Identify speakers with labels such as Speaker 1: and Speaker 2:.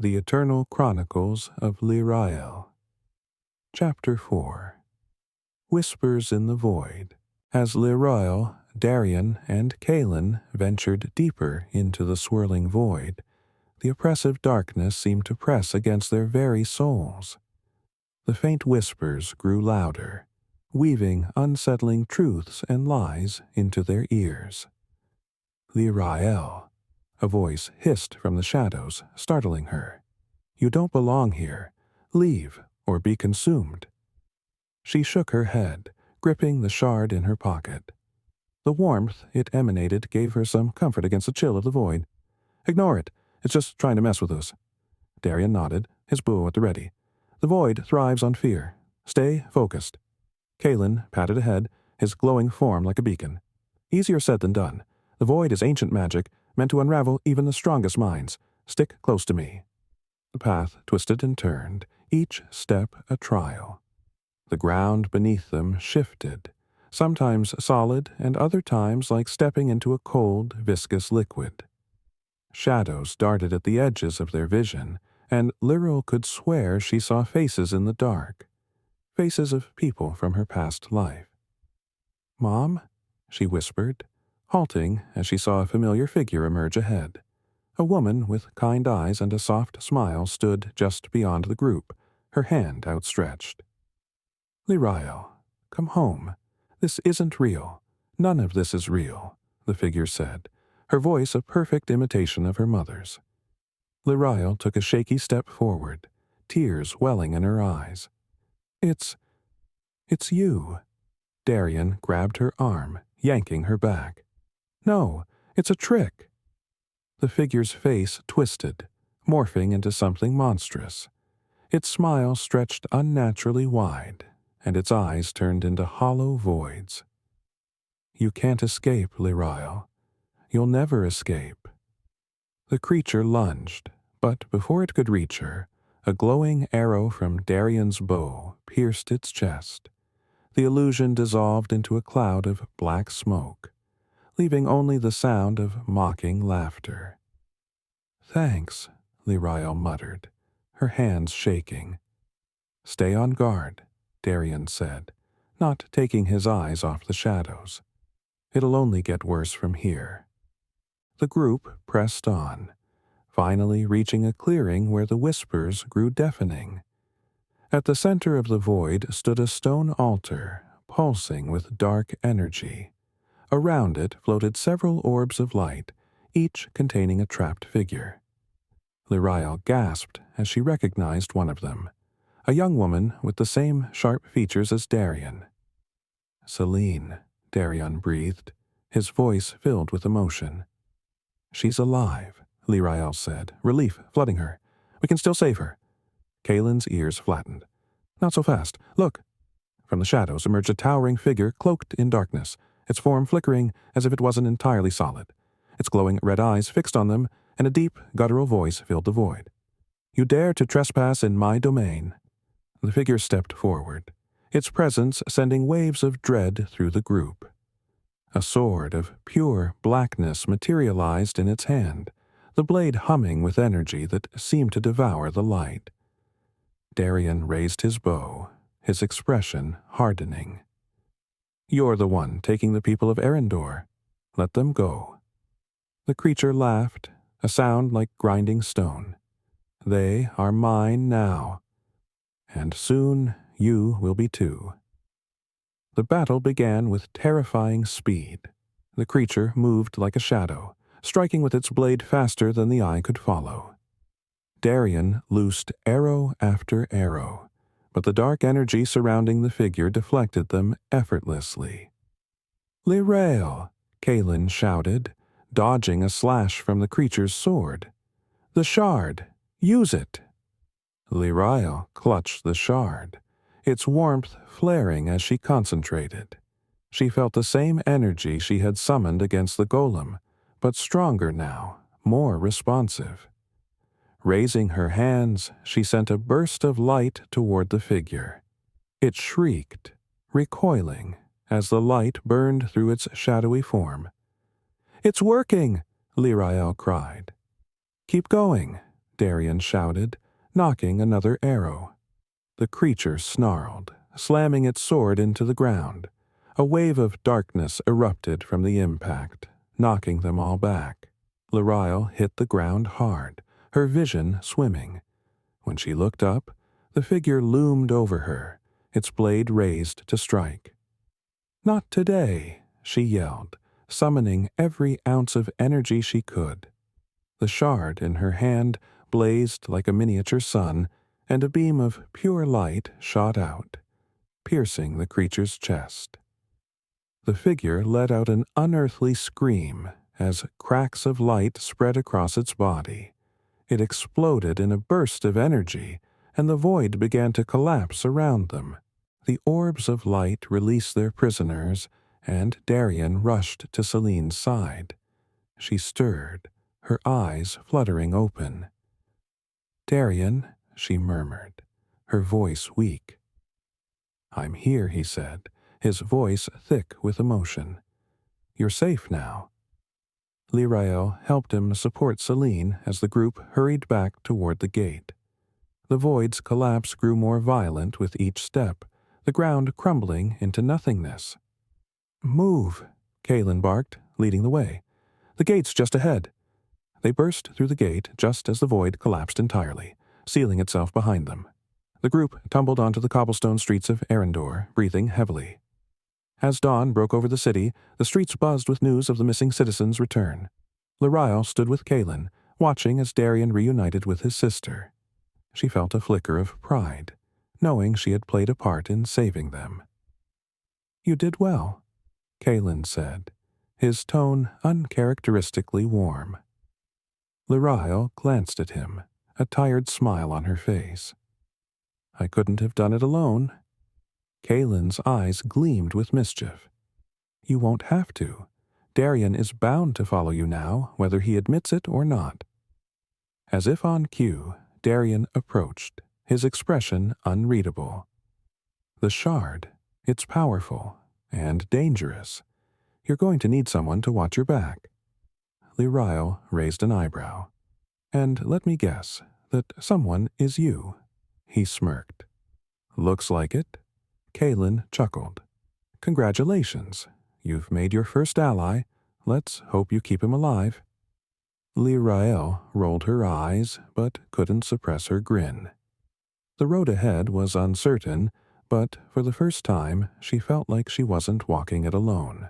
Speaker 1: The Eternal Chronicles of Lirael. Chapter 4. Whispers in the Void. As Lirael, Darian, and Kaelin ventured deeper into the swirling void, the oppressive darkness seemed to press against their very souls. The faint whispers grew louder, weaving unsettling truths and lies into their ears. Lirael. A voice hissed from the shadows, startling her. "You don't belong here. Leave, or be consumed." She shook her head, gripping the shard in her pocket. The warmth it emanated gave her some comfort against the chill of the void. "Ignore it. It's just trying to mess with us." Darian nodded, his bow at the ready. "The void thrives on fear. Stay focused." Kaelin patted ahead, his glowing form like a beacon. "Easier said than done. The void is ancient magic, meant to unravel even the strongest minds. Stick close to me." The path twisted and turned, each step a trial. The ground beneath them shifted, sometimes solid and other times like stepping into a cold, viscous liquid. Shadows darted at the edges of their vision, and Lirael could swear she saw faces in the dark, faces of people from her past life. "Mom?" she whispered, halting as she saw a familiar figure emerge ahead. A woman with kind eyes and a soft smile stood just beyond the group, her hand outstretched. "Lirael, come home. This isn't real. None of this is real," the figure said, her voice a perfect imitation of her mother's. Lirael took a shaky step forward, tears welling in her eyes. It's you." Darian grabbed her arm, yanking her back. "No, it's a trick." The figure's face twisted, morphing into something monstrous. Its smile stretched unnaturally wide, and its eyes turned into hollow voids. "You can't escape, Lirael. You'll never escape." The creature lunged, but before it could reach her, a glowing arrow from Darian's bow pierced its chest. The illusion dissolved into a cloud of black smoke, leaving only the sound of mocking laughter. "Thanks," Lirael muttered, her hands shaking. "Stay on guard," Darian said, not taking his eyes off the shadows. "It'll only get worse from here." The group pressed on, finally reaching a clearing where the whispers grew deafening. At the center of the void stood a stone altar, pulsing with dark energy. Around it floated several orbs of light, each containing a trapped figure. Lirael gasped as she recognized one of them, a young woman with the same sharp features as Darian. "Celine," Darian breathed, his voice filled with emotion. "She's alive," Lirael said, relief flooding her. "We can still save her." Kaelin's ears flattened. "Not so fast. Look." From the shadows emerged a towering figure cloaked in darkness, its form flickering as if it wasn't entirely solid. Its glowing red eyes fixed on them, and a deep, guttural voice filled the void. "You dare to trespass in my domain." The figure stepped forward, its presence sending waves of dread through the group. A sword of pure blackness materialized in its hand, the blade humming with energy that seemed to devour the light. Darian raised his bow, his expression hardening. "You're the one taking the people of Erendor. Let them go." The creature laughed, a sound like grinding stone. "They are mine now, and soon you will be too." The battle began with terrifying speed. The creature moved like a shadow, striking with its blade faster than the eye could follow. Darian loosed arrow after arrow, but the dark energy surrounding the figure deflected them effortlessly. "Lirael!" Kaelin shouted, dodging a slash from the creature's sword. "The shard! Use it!" Lirael clutched the shard, its warmth flaring as she concentrated. She felt the same energy she had summoned against the golem, but stronger now, more responsive. Raising her hands, she sent a burst of light toward the figure. It shrieked, recoiling, as the light burned through its shadowy form. "It's working!" Lirael cried. "Keep going," Darian shouted, knocking another arrow. The creature snarled, slamming its sword into the ground. A wave of darkness erupted from the impact, knocking them all back. Lirael hit the ground hard, her vision swimming. When she looked up, the figure loomed over her, its blade raised to strike. "Not today," she yelled, summoning every ounce of energy she could. The shard in her hand blazed like a miniature sun, and a beam of pure light shot out, piercing the creature's chest. The figure let out an unearthly scream as cracks of light spread across its body. It exploded in a burst of energy, and the void began to collapse around them. The orbs of light released their prisoners, and Darian rushed to Celine's side. She stirred, her eyes fluttering open. "Darian," she murmured, her voice weak. "I'm here," he said, his voice thick with emotion. "You're safe now." Lirael helped him support Celine as the group hurried back toward the gate. The void's collapse grew more violent with each step, the ground crumbling into nothingness. "Move," Kaelin barked, leading the way. "The gate's just ahead." They burst through the gate just as the void collapsed entirely, sealing itself behind them. The group tumbled onto the cobblestone streets of Arendor, breathing heavily. As dawn broke over the city, the streets buzzed with news of the missing citizens' return. Lirael stood with Kaelin, watching as Darian reunited with his sister. She felt a flicker of pride, knowing she had played a part in saving them. "You did well," Kaelin said, his tone uncharacteristically warm. Lirael glanced at him, a tired smile on her face. "I couldn't have done it alone." Kaelin's eyes gleamed with mischief. "You won't have to. Darian is bound to follow you now, whether he admits it or not." As if on cue, Darian approached, his expression unreadable. "The shard. It's powerful and dangerous. You're going to need someone to watch your back." Lirael raised an eyebrow. "And let me guess that someone is you." He smirked. "Looks like it." Kaelin chuckled. "Congratulations. You've made your first ally. Let's hope you keep him alive." Lirael rolled her eyes, but couldn't suppress her grin. The road ahead was uncertain, but for the first time she felt like she wasn't walking it alone.